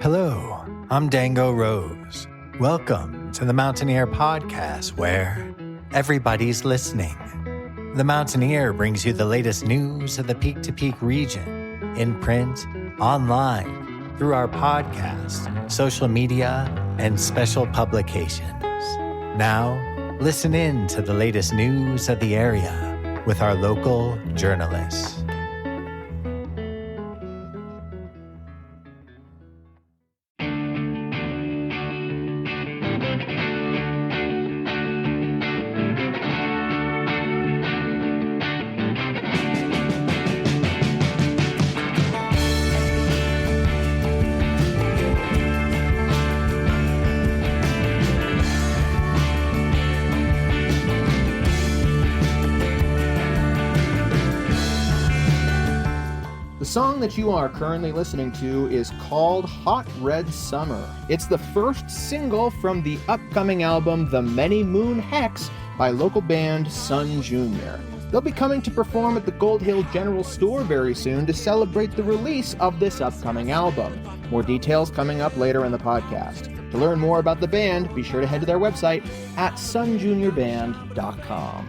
Hello, I'm Dango Rose. Welcome to the Mountaineer Podcast, where everybody's listening. The Mountaineer brings you the latest news of the Peak to Peak region, in print, online, through our podcast, social media, and special publications. Now, listen in to the latest news of the area with our local journalists. The song that you are currently listening to is called Hot Red Summer. It's the first single from the upcoming album The Many Moon Hex by local band Sun Jr. They'll be coming to perform at the Gold Hill General Store very soon to celebrate the release of this upcoming album. More details coming up later in the podcast. To learn more about the band, be sure to head to their website at sunjuniorband.com.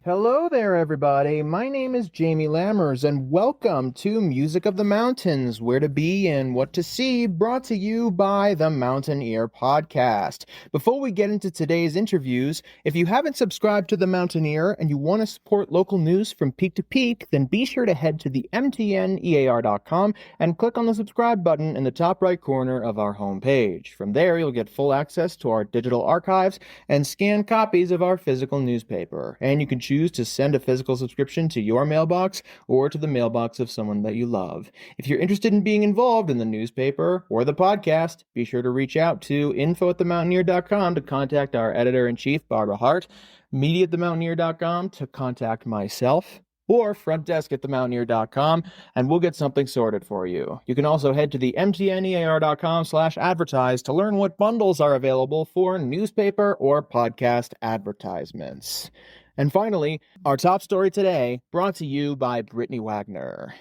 Hello there, everybody. My name is Jamie Lammers, and welcome to Music of the Mountains, Where to Be and What to See, brought to you by the Mountaineer Podcast. Before we get into today's interviews, if you haven't subscribed to the Mountaineer and you want to support local news from peak to peak, then be sure to head to the mtnear.com and click on the subscribe button in the top right corner of our homepage. From there, you'll get full access to our digital archives and scanned copies of our physical newspaper, and you can choose to send a physical subscription to your mailbox or to the mailbox of someone that you love. If you're interested in being involved in the newspaper or the podcast, be sure to reach out to info@themountaineer.com to contact our editor-in-chief, Barbara Hart, media@themountaineer.com to contact myself, or frontdesk@themountaineer.com, and we'll get something sorted for you. You can also head to the mtnear.com/advertise to learn what bundles are available for newspaper or podcast advertisements. And finally, our top story today, brought to you by Brittany Wagner.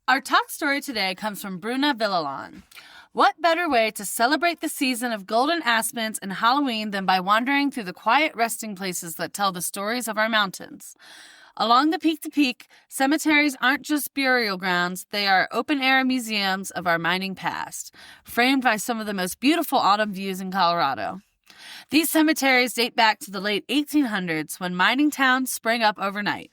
Our top story today comes from Bruna Villalon. What better way to celebrate the season of golden aspens and Halloween than by wandering through the quiet resting places that tell the stories of our mountains? Along the peak to peak, cemeteries aren't just burial grounds, they are open-air museums of our mining past, framed by some of the most beautiful autumn views in Colorado. These cemeteries date back to the late 1800s when mining towns sprang up overnight.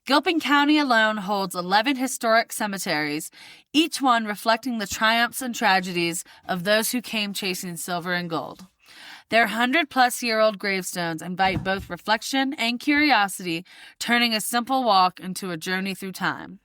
Gilpin County alone holds 11 historic cemeteries, each one reflecting the triumphs and tragedies of those who came chasing silver and gold. Their 100-plus-year-old gravestones invite both reflection and curiosity, turning a simple walk into a journey through time.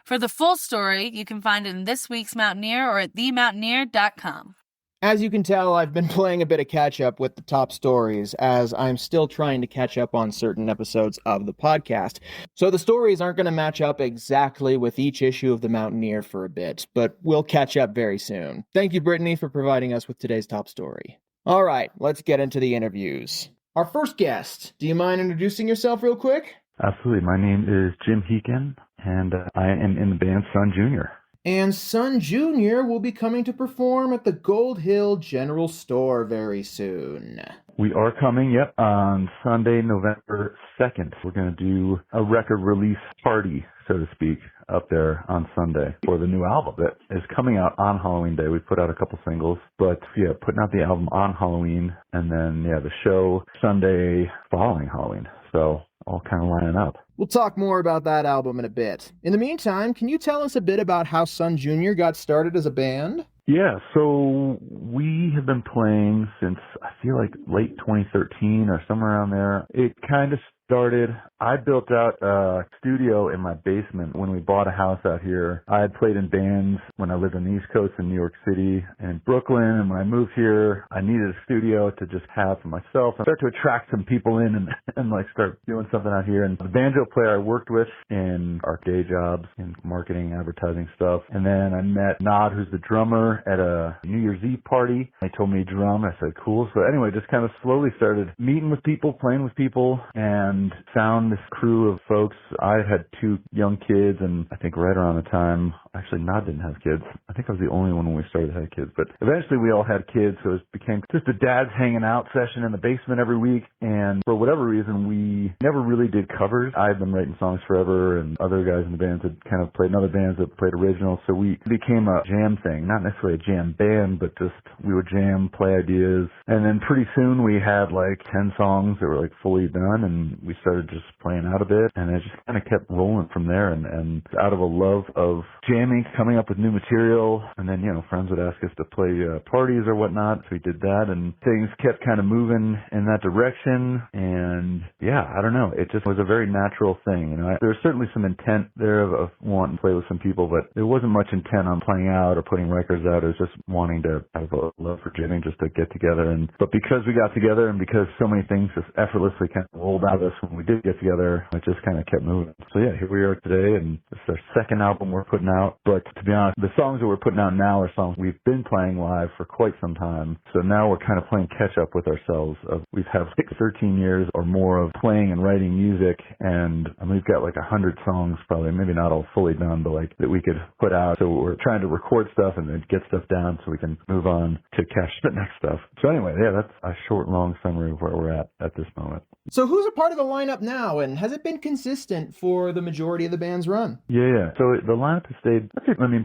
For the full story, you can find it in this week's Mountaineer or at themountaineer.com. As you can tell, I've been playing a bit of catch-up with the top stories, as I'm still trying to catch up on certain episodes of the podcast. So the stories aren't going to match up exactly with each issue of the Mountaineer for a bit, but we'll catch up very soon. Thank you, Brittany, for providing us with today's top story. All right, let's get into the interviews. Our first guest, do you mind introducing yourself real quick? Absolutely. My name is Jim Heekin, and I am in the band Sun Jr. And Sun Jr. will be coming to perform at the Gold Hill General Store very soon. We are coming, on Sunday, November 2nd. We're going to do a record release party, so to speak, up there on Sunday for the new album that is coming out on Halloween Day. We put out a couple singles, but putting out the album on Halloween, and then, the show Sunday following Halloween. So all kind of lining up. We'll talk more about that album in a bit. In the meantime, can you tell us a bit about how Sun Jr. got started as a band? Yeah, so we have been playing since, I feel like, late 2013 or somewhere around there. It kind of started, I built out a studio in my basement when we bought a house out here. I had played in bands when I lived on the East Coast in New York City and in Brooklyn. And when I moved here, I needed a studio to just have for myself and start to attract some people in and like start doing something out here. And the banjo player I worked with in our day jobs in marketing, advertising stuff. And then I met Nod, who's the drummer, at a New Year's Eve party. He told me to drum. I said, cool. So anyway, just kind of slowly started meeting with people, playing with people, and found this crew of folks. I had 2 young kids, and I think right around the time, actually Nod didn't have kids. I think I was the only one when we started had kids, but eventually we all had kids, so it became just a dad's hanging out session in the basement every week. And for whatever reason, we never really did covers. I had been writing songs forever, and other guys in the bands had kind of played in other bands that played originals, so we became a jam thing. Not necessarily a jam band, but just we would jam, play ideas, and then pretty soon we had like 10 songs that were like fully done, and we started just playing out a bit, and it just kind of kept rolling from there. And out of a love of jamming, coming up with new material, and then, you know, friends would ask us to play parties or whatnot, so we did that, and things kept kind of moving in that direction. And yeah, I don't know, it just was a very natural thing. You know, there was certainly some intent there of wanting to play with some people, but there wasn't much intent on playing out or putting records out. It was just wanting to have a love for jamming, just to get together. But because we got together and because so many things just effortlessly kind of rolled out of us when we did get together, it just kind of kept moving. So yeah, here we are today, and this is our second album we're putting out. But to be honest, the songs that we're putting out now are songs we've been playing live for quite some time. So now we're kind of playing catch up with ourselves. We've had like 13 years or more of playing and writing music, and we've got like 100 songs, probably, maybe not all fully done, but like that we could put out. So we're trying to record stuff and then get stuff down so we can move on to catch the next stuff. So anyway, yeah, that's a short, long summary of where we're at this moment. So who's a part of the lineup now, and has it been consistent for the majority of the band's run? Yeah. So the lineup has stayed,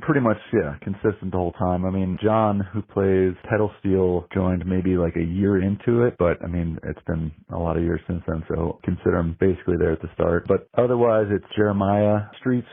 pretty much, consistent the whole time. I mean, John, who plays pedal steel, joined maybe like a year into it, but I mean, it's been a lot of years since then, so consider him basically there at the start. But otherwise, it's Jeremiah Streets,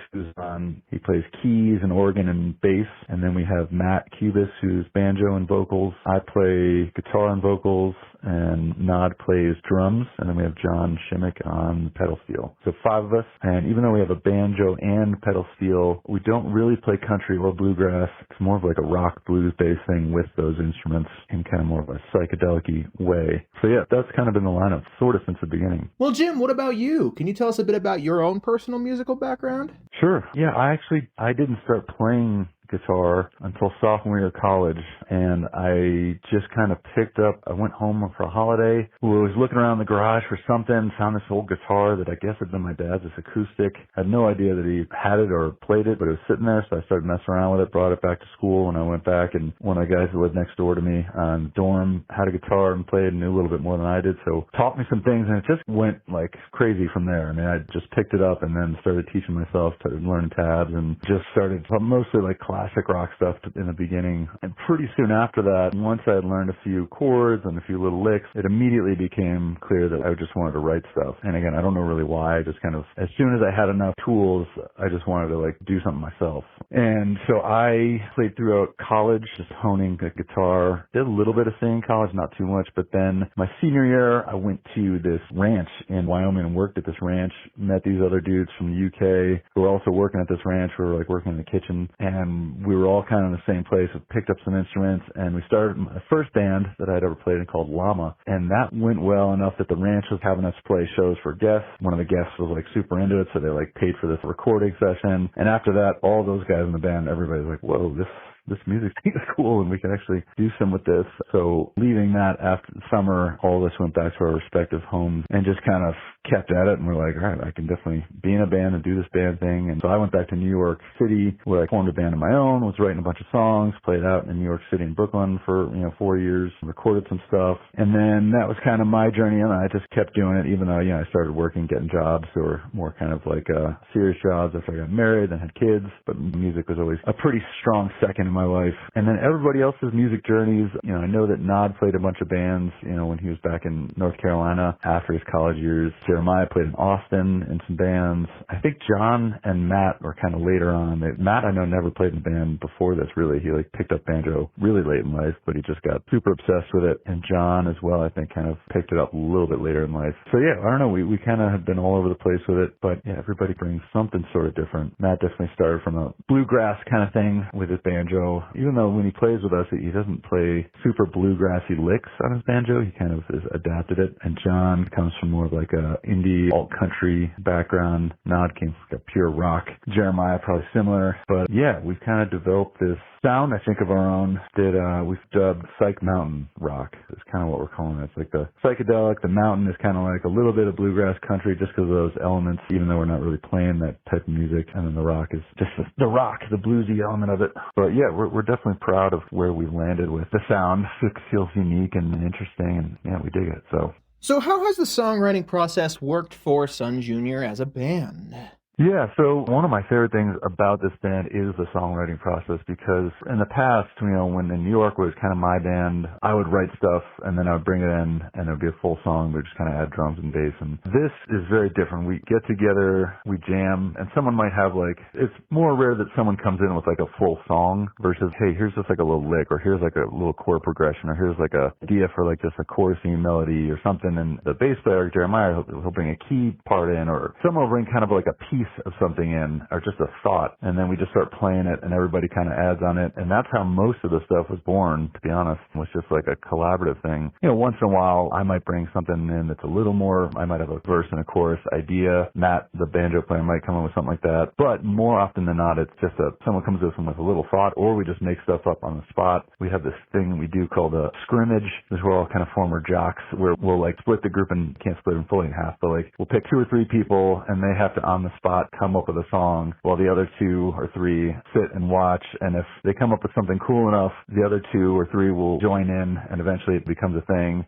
he plays keys and organ and bass, and then we have Matt Kubis, who's banjo and vocals. I play guitar and vocals, and Nod plays drums, and then we have Jon Schimek on pedal steel. So 5 of us, and even though we have a banjo and pedal steel, we don't really play country or bluegrass. It's more of like a rock blues based thing with those instruments in kind of more of a psychedelic-y way. So yeah, that's kind of been the lineup sort of since the beginning. Well, Jim, what about you? Can you tell us a bit about your own personal musical background? Sure. Yeah, I didn't start playing guitar until sophomore year of college, and I just kind of picked up, I went home for a holiday, was looking around the garage for something, found this old guitar that I guess had been my dad's, this acoustic. I had no idea that he had it or played it, but it was sitting there, so I started messing around with it, brought it back to school. When I went back, and one of the guys that lived next door to me on the dorm had a guitar and played and knew a little bit more than I did, so taught me some things, and it just went like crazy from there. I mean, I just picked it up and then started teaching myself, started learning tabs, and just started mostly like classic rock stuff in the beginning. And pretty soon after that, once I had learned a few chords and a few little licks, it immediately became clear that I just wanted to write stuff. And again, I don't know really why. I just kind of, as soon as I had enough tools, I just wanted to like do something myself. And so I played throughout college, just honing the guitar. Did a little bit of singing in college, not too much. But then my senior year, I went to this ranch in Wyoming and worked at this ranch, met these other dudes from the UK who were also working at this ranch. We were like working in the kitchen, and we were all kind of in the same place. We picked up some instruments, and we started my first band that I'd ever played in called Llama, and that went well enough that the ranch was having us play shows for guests. One of the guests was like super into it, so they like paid for this recording session. And after that, all those guys in the band, everybody's like, whoa, this music thing is cool, and we can actually do some with this. So leaving that after the summer, all this went back to our respective homes and just kind of kept at it. And we're like, all right, I can definitely be in a band and do this band thing. And so I went back to New York City, where I formed a band of my own, was writing a bunch of songs, played out in New York City and Brooklyn for 4 years, recorded some stuff. And then that was kind of my journey, and I just kept doing it, even though I started working, getting jobs that were more kind of like serious jobs after I got married and had kids. But music was always a pretty strong second in my life. And then everybody else's music journeys, I know that Nod played a bunch of bands, when he was back in North Carolina after his college years. Jeremiah played in Austin in some bands. I think Jon and Matt were kind of later on. Matt, I know, never played in a band before this, really. He picked up banjo really late in life, but he just got super obsessed with it. And Jon as well, I think, kind of picked it up a little bit later in life. So yeah, I don't know. We kind of have been all over the place with it, but yeah, everybody brings something sort of different. Matt definitely started from a bluegrass kind of thing with his banjo, even though when he plays with us, he doesn't play super bluegrassy licks on his banjo. He kind of has adapted it. And Jon comes from more of like a indie alt country background. Nod came from a pure rock. Jeremiah probably similar, but yeah, we've kind of developed this sound, I think, of our own that we've dubbed Psych Mountain Rock. It's kind of what we're calling it. It's like the psychedelic. The mountain is kind of like a little bit of bluegrass country just because of those elements, even though we're not really playing that type of music. And then the rock is just the rock, the bluesy element of it. But yeah, we're definitely proud of where we've landed with the sound. It feels unique and interesting, and yeah, we dig it. So how has the songwriting process worked for Sun Jr. as a band? Yeah, so one of my favorite things about this band is the songwriting process, because in the past, when in New York was kind of my band, I would write stuff and then I would bring it in and it would be a full song. We would just kind of add drums and bass. And this is very different. We get together, we jam, and someone might have it's more rare that someone comes in with like a full song versus, hey, here's just like a little lick, or here's like a little chord progression, or here's like a idea for like just a chorusy melody or something. And the bass player, Jeremiah, he'll bring a key part in, or someone will bring kind of like a piece of something in, or just a thought, and then we just start playing it and everybody kind of adds on it. And that's how most of the stuff was born, to be honest. It was just like a collaborative thing. Once in a while I might bring something in that's a little more, I might have a verse and a chorus idea. Matt, the banjo player, might come in with something like that, but more often than not it's just someone comes with a little thought, or we just make stuff up on the spot. We have this thing we do called a scrimmage. This is where all kind of former jocks, where we'll split the group, and can't split them fully in half, but we'll pick 2 or 3 people and they have to on the spot come up with a song while the other 2 or 3 sit and watch. And if they come up with something cool enough, the other 2 or 3 will join in, and eventually it becomes a thing.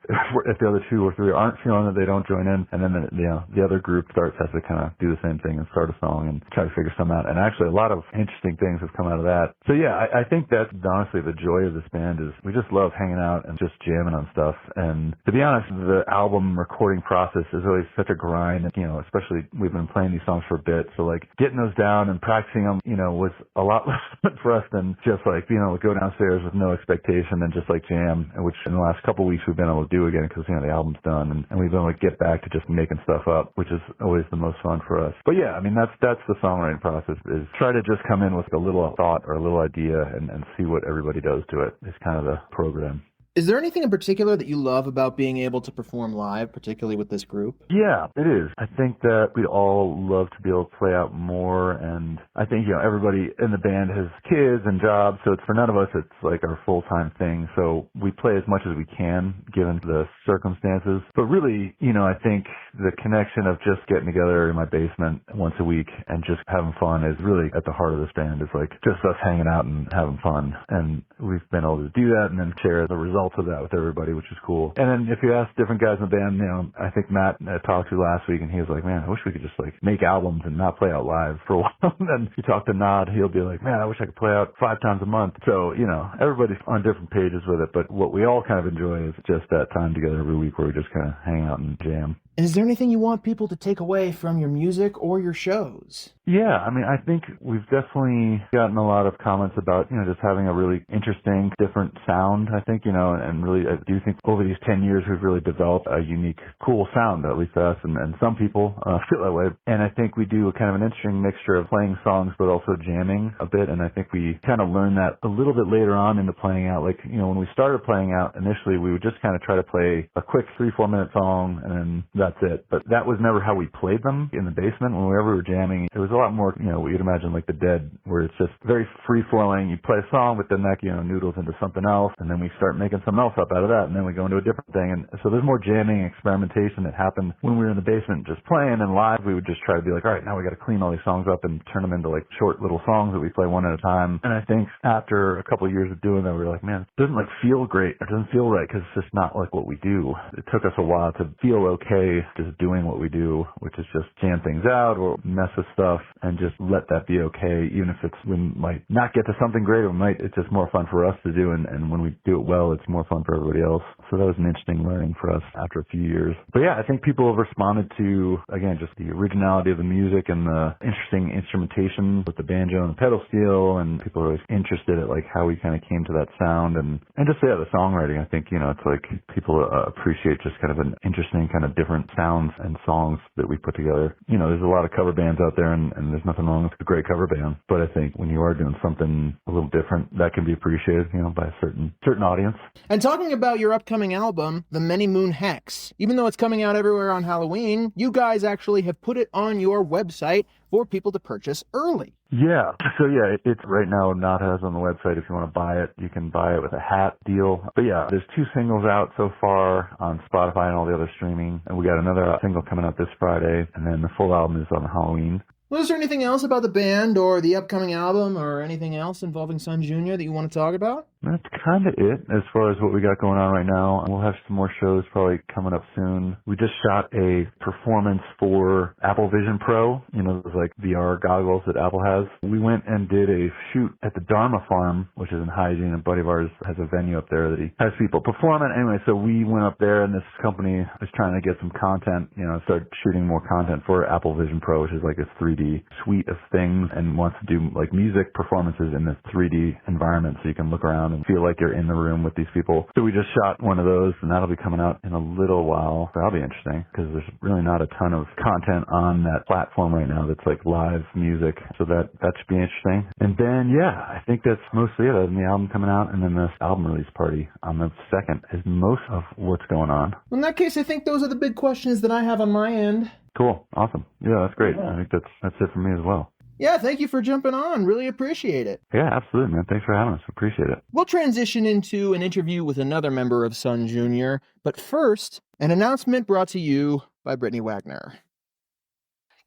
If the other 2 or 3 aren't feeling it, they don't join in, and then the other group has to kind of do the same thing and start a song and try to figure something out. And actually a lot of interesting things have come out of that. So yeah, I think that's honestly the joy of this band, is we just love hanging out and just jamming on stuff. And to be honest, the album recording process is always such a grind, especially we've been playing these songs for a bit, so getting those down and practicing them, was a lot less fun for us than just being able to go downstairs with no expectation and just jam, which in the last couple of weeks we've been able to do again, because the album's done, and we've been able to get back to just making stuff up, which is always the most fun for us. But yeah, that's the songwriting process, is try to just come in with a little thought or a little idea and see what everybody does to it. It's kind of the program. Is there anything in particular that you love about being able to perform live, particularly with this group? Yeah, it is. I think that we all love to be able to play out more, and I think, everybody in the band has kids and jobs, so for none of us it's our full-time thing, so we play as much as we can given the circumstances. But really, I think the connection of just getting together in my basement once a week and just having fun is really at the heart of this band. It's just us hanging out and having fun, and we've been able to do that and then share the results of that with everybody, which is cool. And then if you ask different guys in the band, I think Matt talked to last week, and he was like, man, I wish we could just make albums and not play out live for a while. And then you talk to Nod, he'll be like, man, I wish I could play out 5 times a month. So, everybody's on different pages with it, but what we all kind of enjoy is just that time together every week where we just kind of hang out and jam. And is there anything you want people to take away from your music or your shows? Yeah, I think we've definitely gotten a lot of comments about, just having a really interesting, different sound, I think, and really, I do think over these 10 years, we've really developed a unique, cool sound, at least us, and some people feel that way. And I think we do kind of an interesting mixture of playing songs, but also jamming a bit. And I think we kind of learned that a little bit later on into playing out. When we started playing out, initially, we would just kind of try to play a quick 3-4 minute song, and then that's it. But that was never how we played them in the basement. Whenever we were jamming, it was a lot more, what you'd imagine like The Dead, where it's just very free-flowing. You play a song, but then that, noodles into something else, and then we start making something else up out of that, and then we go into a different thing. And so there's more jamming and experimentation that happened when we were in the basement just playing. And live, we would just try to be like, all right, now we got to clean all these songs up and turn them into short little songs that we play one at a time. And I think after a couple of years of doing that, we were like, man, it doesn't feel great. It doesn't feel right, because it's just not what we do. It took us a while to feel okay okay just doing what we do, which is just jam things out or mess with stuff, and just let that be okay, even if we might not get to something great, it's just more fun for us to do, and when we do it well, it's more fun for everybody else. So that was an interesting learning for us after a few years. But yeah, I think people have responded to, again, just the originality of the music and the interesting instrumentation with the banjo and the pedal steel, and people are always interested at like how we kind of came to that sound, and just, yeah, the songwriting. I think, it's like people appreciate just kind of an interesting kind of different sounds and songs that we put together. There's a lot of cover bands out there, and there's nothing wrong with a great cover band, but I think when you are doing something a little different, that can be appreciated, by a certain audience. And talking about your upcoming album, The Many Moon Hex, even though it's coming out everywhere on Halloween, you guys actually have put it on your website for people to purchase early. Yeah. So yeah, it's right now not as on the website. If you want to buy it, you can buy it with a hat deal. But yeah, there's 2 singles out so far on Spotify and all the other streaming. And we got another single coming out this Friday. And then the full album is on Halloween. Was there anything else about the band or the upcoming album or anything else involving Sun Jr. that you want to talk about? That's kind of it as far as what we got going on right now. We'll have some more shows probably coming up soon. We just shot a performance for Apple Vision Pro, those like VR goggles that Apple has. We went and did a shoot at the Dharma Farm, which is in Hygiene. A buddy of ours has a venue up there that he has people perform at. Anyway, so we went up there, and this company is trying to get some content, start shooting more content for Apple Vision Pro, which is like a 3D suite of things, and wants to do like music performances in this 3D environment so you can look around and feel like you're in the room with these people. So we just shot one of those, and that'll be coming out in a little while. That'll be interesting because there's really not a ton of content on that platform right now that's like live music. So that should be interesting. And then, yeah, I think that's mostly it. And the album coming out, and then this album release party on the 2nd is most of what's going on. In that case, I think those are the big questions that I have on my end. Cool. Awesome. Yeah, that's great. I think that's it for me as well. Yeah, thank you for jumping on. Really appreciate it. Yeah, absolutely, man. Thanks for having us. Appreciate it. We'll transition into an interview with another member of Sun Jr., but first, an announcement brought to you by Brittany Wagner.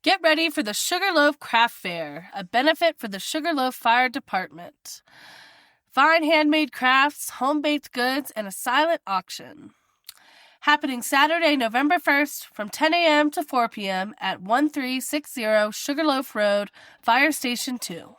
Get ready for the Sugarloaf Craft Fair, a benefit for the Sugarloaf Fire Department. Fine handmade crafts, home-baked goods, and a silent auction. Happening Saturday, November 1st from 10 a.m. to 4 p.m. at 1360 Sugarloaf Road, Fire Station 2.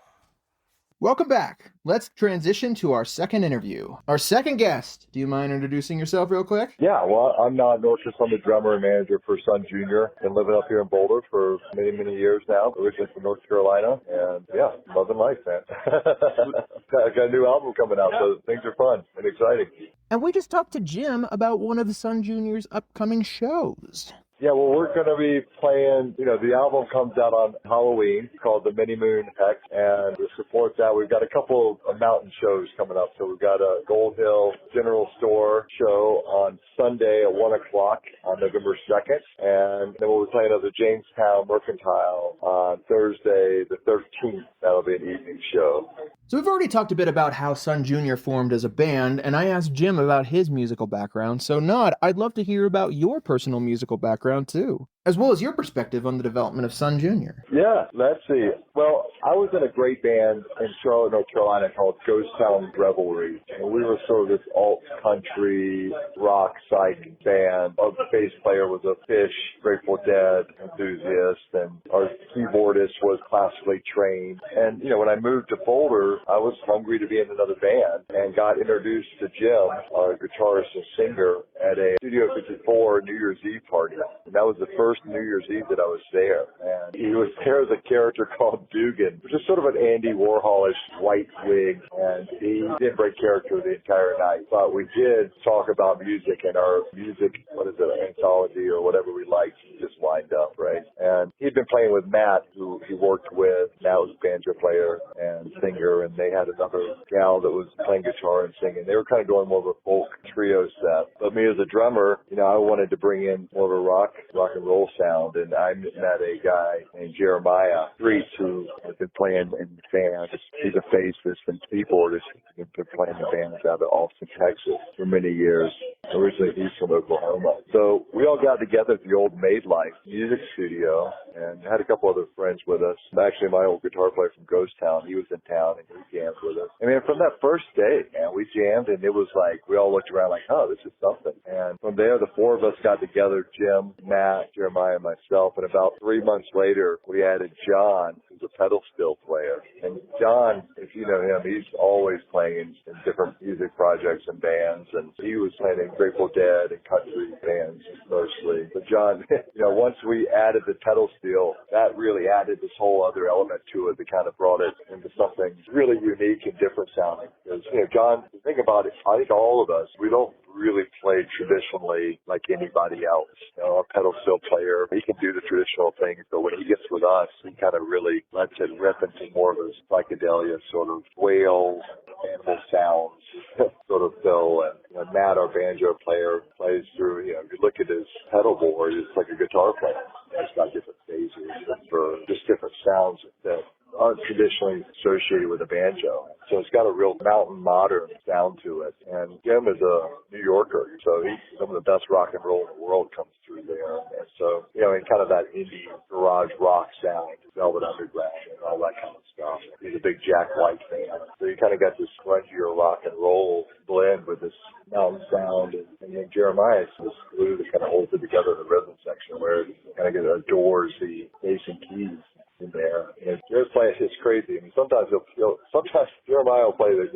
Welcome back. Let's transition to our second interview. Our second guest. Do you mind introducing yourself real quick? Yeah, well, I'm Norkus. I'm the drummer and manager for Sun Jr. Been living up here in Boulder for many, many years now. Originally from North Carolina. And yeah, loving life, man. I got a new album coming out, so things are fun and exciting. And we just talked to Jim about one of Sun Jr.'s upcoming shows. Yeah, well, we're going to be playing, the album comes out on Halloween called The Many Moon Hex, and to support that, we've got a couple of mountain shows coming up. So we've got a Gold Hill General Store show on Sunday at 1 o'clock on November 2nd, and then we'll be playing at the Jamestown Mercantile on Thursday the 13th. That'll be an evening show. So we've already talked a bit about how Sun Jr. formed as a band, and I asked Jim about his musical background. So Nod, I'd love to hear about your personal musical background too, as well as your perspective on the development of Sun Jr. Yeah, let's see. Well, I was in a great band in Charlotte, North Carolina called Ghost Town Revelry, and we were sort of this alt-country rock psych band. Our bass player was a Fish, Grateful Dead enthusiast, and our keyboardist was classically trained. And, when I moved to Boulder, I was hungry to be in another band and got introduced to Jim, our guitarist and singer, at a Studio 54 New Year's Eve party. And that was the first New Year's Eve that I was there. And he was there as a character called Dugan, which is sort of an Andy Warholish white wig. And he didn't break character the entire night. But we did talk about music, and our music, anthology or whatever we liked, just lined up, right? And he'd been playing with Matt, who he worked with. Matt was a banjo player and singer, and they had another gal that was playing guitar and singing. They were kind of doing more of a folk trio set. But me as a drummer, I wanted to bring in more of a rock and roll sound, and I met a guy named Jeremiah Streets who has been playing in bands. He's a bassist and keyboardist. He's been playing in bands out of Austin, Texas for many years. Originally he's from Oklahoma. So we all got together at the old Maid Life music studio, and had a couple other friends with us. Actually, my old guitar player from Ghost Town, he was in town and he jammed with us. I mean, from that first day, man, we jammed and it was like, we all looked around like, oh, this is something. And from there, the four of us got together, Jim, Matt, Jeremiah, and myself. And about 3 months later, we added Jon, who's a pedal steel player. And Jon, if you know him, he's always playing in different music projects and bands. And he was playing in Grateful Dead and country bands mostly. But Jon, once we added the pedal steel, that really added this whole other element to it that kind of brought it into something really unique and different sounding. Because, Jon, the thing about it, I think all of us, we don't really play traditionally like anybody else. Our pedal steel player, he can do the traditional things, but when he gets with us, he kind of really lets it rip into more of a psychedelia sort of wail, animal sounds sort of fill. And Matt, our banjo player, plays through, if you look at his pedal board, it's like a guitar player. It's got different phases for just different sounds that aren't traditionally associated with a banjo. So it's got a real mountain modern sound to it. And Jim is a New Yorker, so some of the best rock and roll in the world comes through there. And so, in kind of that indie garage rock sound, Velvet Underground and all that kind of stuff. He's a big Jack White fan. So you kind of got this grungier rock and roll blend with this mountain sound. And then Jeremiah is this glue that kind of holds it together in the rhythm section where it kind of adores the bass and keys in there. And Jerry's playing, it's crazy. I mean, sometimes Jeremiah will play this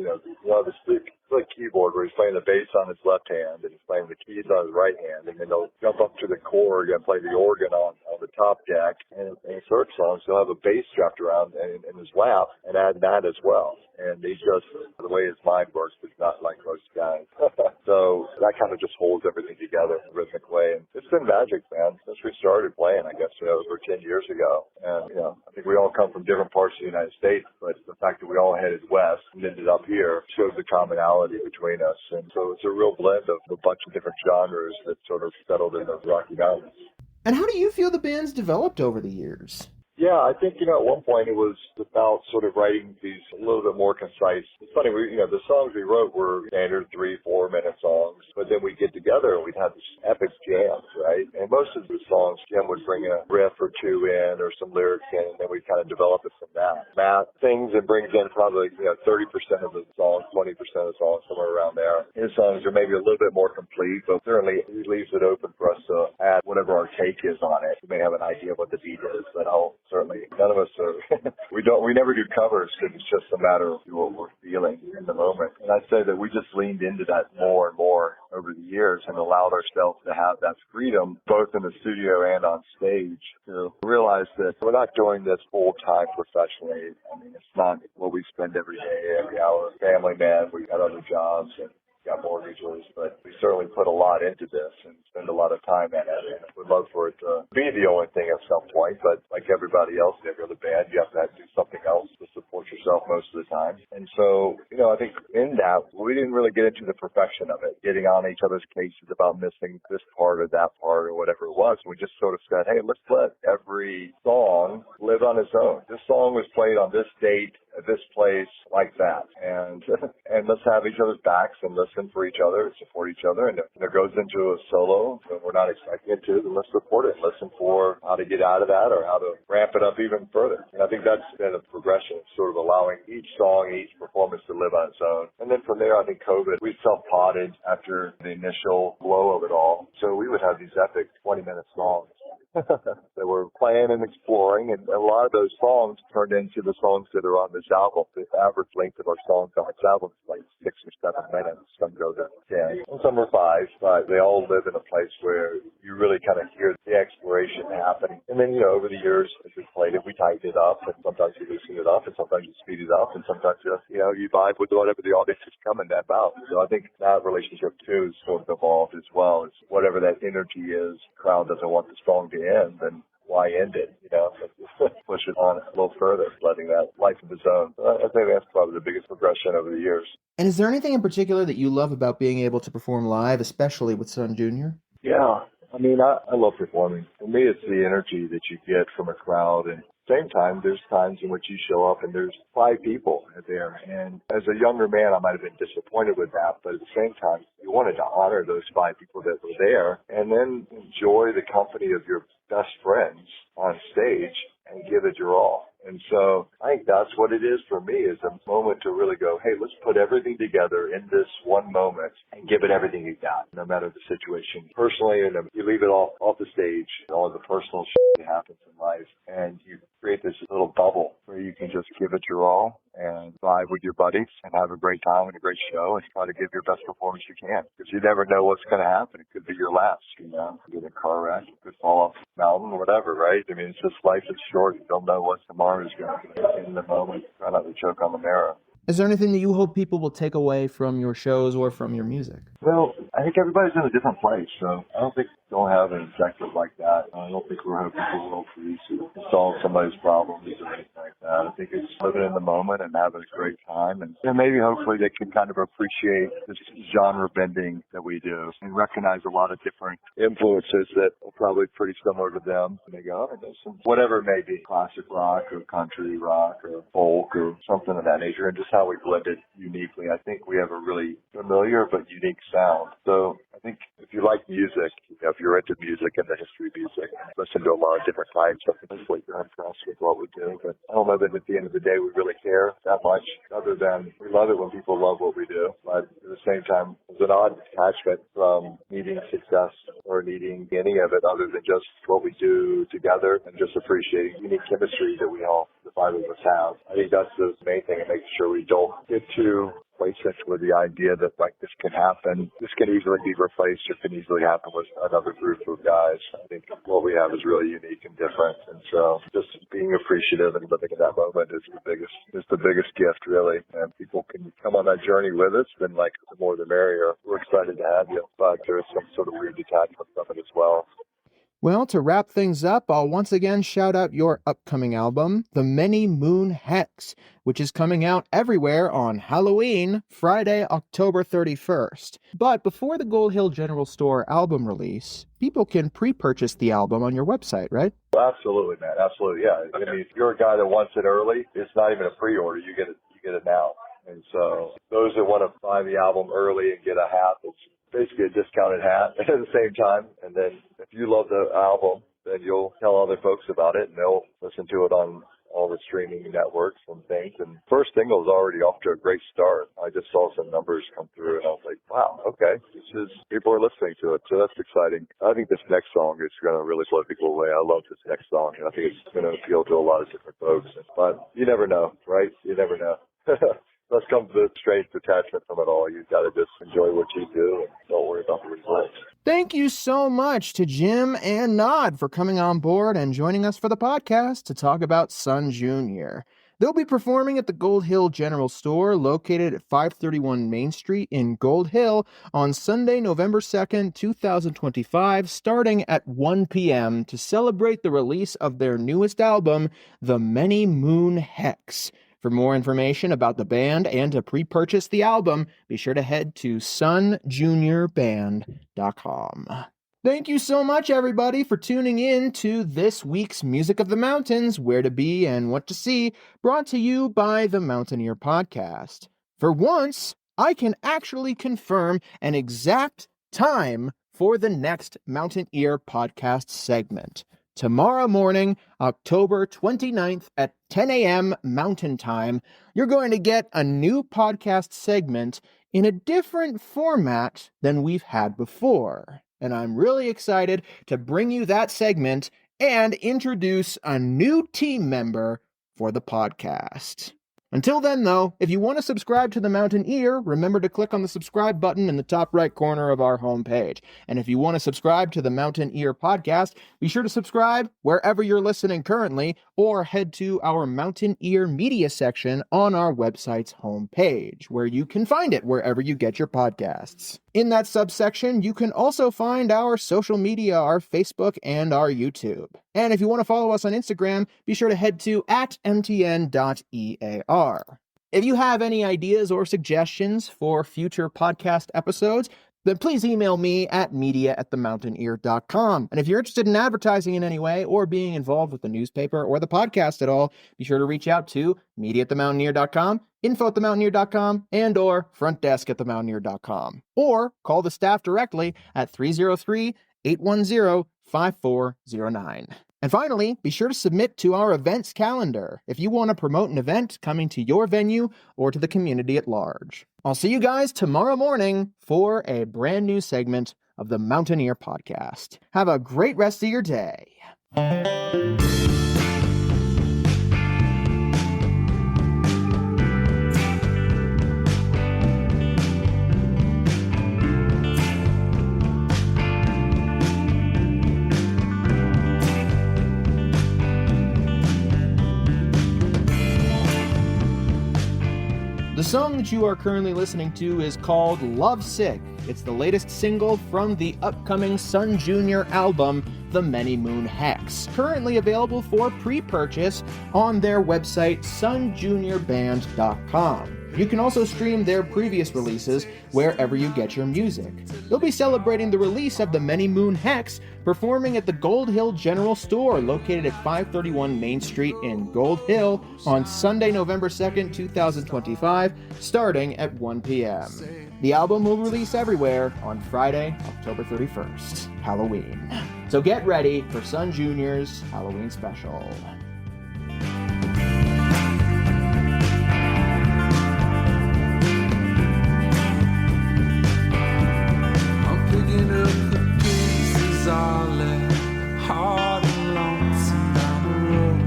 big keyboard where he's playing the bass on his left hand and he's playing the keys on his right hand, and then he'll jump up to the chord and play the organ on the top deck. And in certain songs, he'll have a bass strapped around in his lap and add that as well. And he just, the way his mind works, is not like most guys. So that kind of just holds everything together in a rhythmic way. And it's been magic, man, since we started playing, I guess, over 10 years ago. And, I think we all come from different parts of the United States, but the fact that we all headed west and ended up here shows the commonality between us. And so it's a real blend of a bunch of different genres that sort of settled in the Rocky Mountains. And how do you feel the band's developed over the years? Yeah, I think, at one point it was about sort of writing these a little bit more concise. It's funny, the songs we wrote were standard 3-4 minute songs, but then we'd get together and we'd have these epic jams, right? And most of the songs, Jim would bring a riff or two in or some lyrics in, and then we'd kind of develop it from that. Matt sings and brings in probably, 30% of the songs, 20% of the songs, somewhere around there. His songs are maybe a little bit more complete, but certainly he leaves it open for us to add whatever our take is on it. We may have an idea of what the beat is, but certainly none of us are, we never do covers because it's just a matter of what we're feeling in the moment. And I'd say that we just leaned into that more and more over the years and allowed ourselves to have that freedom both in the studio and on stage to realize that we're not doing this full time professionally. I mean, it's not what we spend every day, every hour. Family man, we've got other jobs and got mortgages, but we certainly put a lot into this and spend a lot of time at it. And we'd love for it to be the only thing at some point, but like everybody else in every other band, you have to do something else to support yourself most of the time. And so, I think in that, we didn't really get into the perfection of it, getting on each other's cases about missing this part or that part or whatever it was. We just sort of said, hey, let's let every song live on its own. This song was played on this date at this place like that. And let's have each other's backs and listen for each other and support each other. And if it goes into a solo and we're not expecting it to, then let's support it. Listen for how to get out of that or how to ramp it up even further. And I think that's been a progression of sort of allowing each song, each performance to live on its own. And then from there, I think COVID, we self-potted after the initial blow of it all. So we would have these epic 20-minute songs that we're playing and exploring, and a lot of those songs turned into the songs that are on this album. The average length of our songs on this album is like 6 or 7 minutes. Some go to 10, and some are 5, but they all live in a place where you really kind of hear the exploration happening. And then, over the years, as we played it, we tightened it up, and sometimes you loosen it up, and sometimes you speed it up, and sometimes you vibe with whatever the audience is coming about. So I think that relationship, too, is sort of evolved as well. It's whatever that energy is, the crowd doesn't want the song to end, then why end it? Push it on a little further, letting that life of its own. I think that's probably the biggest progression over the years. And is there anything in particular that you love about being able to perform live, especially with Son Jr.? Yeah. I mean, I love performing. For me, it's the energy that you get from a crowd. And at the same time, there's times in which you show up and there's 5 people there. And as a younger man, I might have been disappointed with that. But at the same time, you wanted to honor those 5 people that were there and then enjoy the company of your best friends on stage. And so I think that's what it is for me, is a moment to really go, hey, let's put everything together in this one moment and give it everything you got, no matter the situation. Personally, and you leave it all off the stage, all the personal shit that happens in life, and you create this little bubble where you can just give it your all and vibe with your buddies and have a great time and a great show and try to give your best performance you can. Because you never know what's going to happen. It could be your last, you know, you get in a car wreck, you could fall off a mountain, whatever, right? I mean, it's just life is short. You don't know what tomorrow is going to be. In the moment, try not to choke on the marrow. Is there anything that you hope people will take away from your shows or from your music? Well, I think everybody's in a different place, so I don't think they'll have an objective like that. I don't think we're hoping for world peace to solve somebody's problems or anything like that. I think it's living in the moment and having a great time, and maybe hopefully they can kind of appreciate this genre bending that we do and recognize a lot of different influences that are probably pretty similar to them. And they go, oh, there's some, whatever it may be, classic rock or country rock or folk or something of that nature, and just how we blend it uniquely. I think we have a really familiar but unique sound. So I think if you like music, you know, if you're into music and the history of music, listen to a lot of different types, I think hopefully you're impressed with what we do. But I don't know that at the end of the day we really care that much, other than we love it when people love what we do. But at the same time, there's an odd attachment from needing success or needing any of it other than just what we do together and just appreciating unique chemistry that we all, the five of us, have. I think that's the main thing, and making sure we don't get too complacent with the idea that, like, this can happen. This can easily be replaced or can easily happen with another group of guys. I think what we have is really unique and different. And so just being appreciative and living in that moment is the biggest gift, really. And people can come on that journey with us, then, like, the more the merrier. We're excited to have you. But there is some sort of weird detachment from it as well. Well, to wrap things up, I'll once again shout out your upcoming album, The Many Moon Hex, which is coming out everywhere on Halloween, Friday, October 31st. But before the Gold Hill General Store album release, people can pre-purchase the album on your website, right? Absolutely, man. Absolutely, yeah. I mean, if you're a guy that wants it early, it's not even a pre-order. You get it now. And so those that want to buy the album early and get a hat, it's basically a discounted hat at the same time. And then if you love the album, then you'll tell other folks about it, and they'll listen to it on all the streaming networks and things. And first single is already off to a great start. I just saw some numbers come through, and I was like, wow, okay, people are listening to it. So that's exciting. I think this next song is going to really blow people away. I love this next song, and I think it's going to appeal to a lot of different folks. But you never know, right? You never know. Let's come to the strange detachment from it all. You got to just enjoy what you do and don't worry about the results. Thank you so much to Jim and Nod for coming on board and joining us for the podcast to talk about Sun Jr. They'll be performing at the Gold Hill General Store, located at 531 Main Street in Gold Hill, on Sunday, November 2nd, 2025, starting at 1 p.m. to celebrate the release of their newest album, The Many Moon Hex. For more information about the band and to pre-purchase the album, be sure to head to sunjuniorband.com. Thank you so much, everybody, for tuning in to this week's Music of the Mountains, Where to Be and What to See, brought to you by the Mountaineer Podcast. For once, I can actually confirm an exact time for the next Mountaineer Podcast segment. Tomorrow morning, October 29th at 10 a.m. Mountain Time, you're going to get a new podcast segment in a different format than we've had before. And I'm really excited to bring you that segment and introduce a new team member for the podcast. Until then, though, if you want to subscribe to The Mountaineer, remember to click on the subscribe button in the top right corner of our homepage. And if you want to subscribe to The Mountaineer Podcast, be sure to subscribe wherever you're listening currently, or head to our Mountaineer Media section on our website's homepage, where you can find it wherever you get your podcasts. In that subsection, you can also find our social media, our Facebook, and our YouTube. And if you want to follow us on Instagram, be sure to head to @mtn.ear. If you have any ideas or suggestions for future podcast episodes, then please email me at media@themountaineer.com. And if you're interested in advertising in any way or being involved with the newspaper or the podcast at all, be sure to reach out to media@themountaineer.com, info@themountaineer.com, and or frontdesk@themountaineer.com. Or call the staff directly at 303-810-5409. And finally, be sure to submit to our events calendar if you want to promote an event coming to your venue or to the community at large. I'll see you guys tomorrow morning for a brand new segment of the Mountaineer Podcast. Have a great rest of your day. The song that you are currently listening to is called Lovesick. It's the latest single from the upcoming Sun Jr. album, The Many Moon Hex, currently available for pre-purchase on their website, sunjuniorband.com. You can also stream their previous releases wherever you get your music. They'll be celebrating the release of The Many Moon Hex, performing at the Gold Hill General Store, located at 531 Main Street in Gold Hill, on Sunday, November 2nd, 2025, starting at 1 p.m. The album will release everywhere on Friday, October 31st, Halloween. So get ready for Sun Jr.'s Halloween special. Picking up the pieces all left hard and lonesome down the road,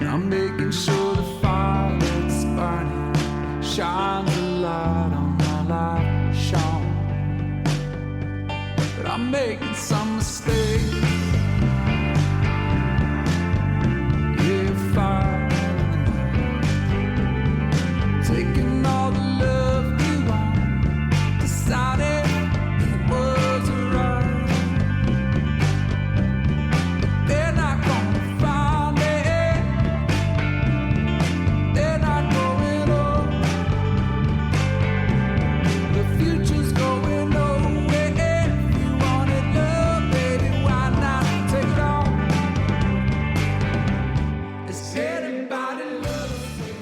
and I'm making sure the fire that's burning shines a light on all I've shown. But I'm making some mistakes. Yeah, fire taking all the love you want. Decided it was right. They're not gonna find it. They're not going home. The future's going nowhere. If you wanted love, baby, why not take it all? It's anybody loves it.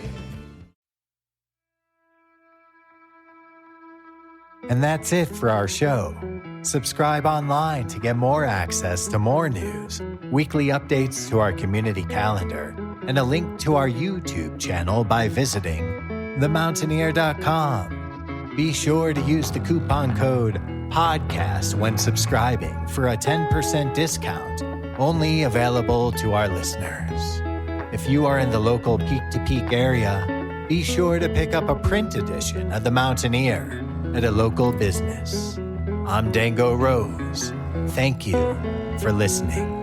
And that's it for our show. Subscribe online to get more access to more news, weekly updates to our community calendar, and a link to our YouTube channel by visiting themountaineer.com. Be sure to use the coupon code PODCAST when subscribing for a 10% discount, only available to our listeners. If you are in the local Peak to Peak area, be sure to pick up a print edition of The Mountaineer at a local business. I'm Dango Rose. Thank you for listening.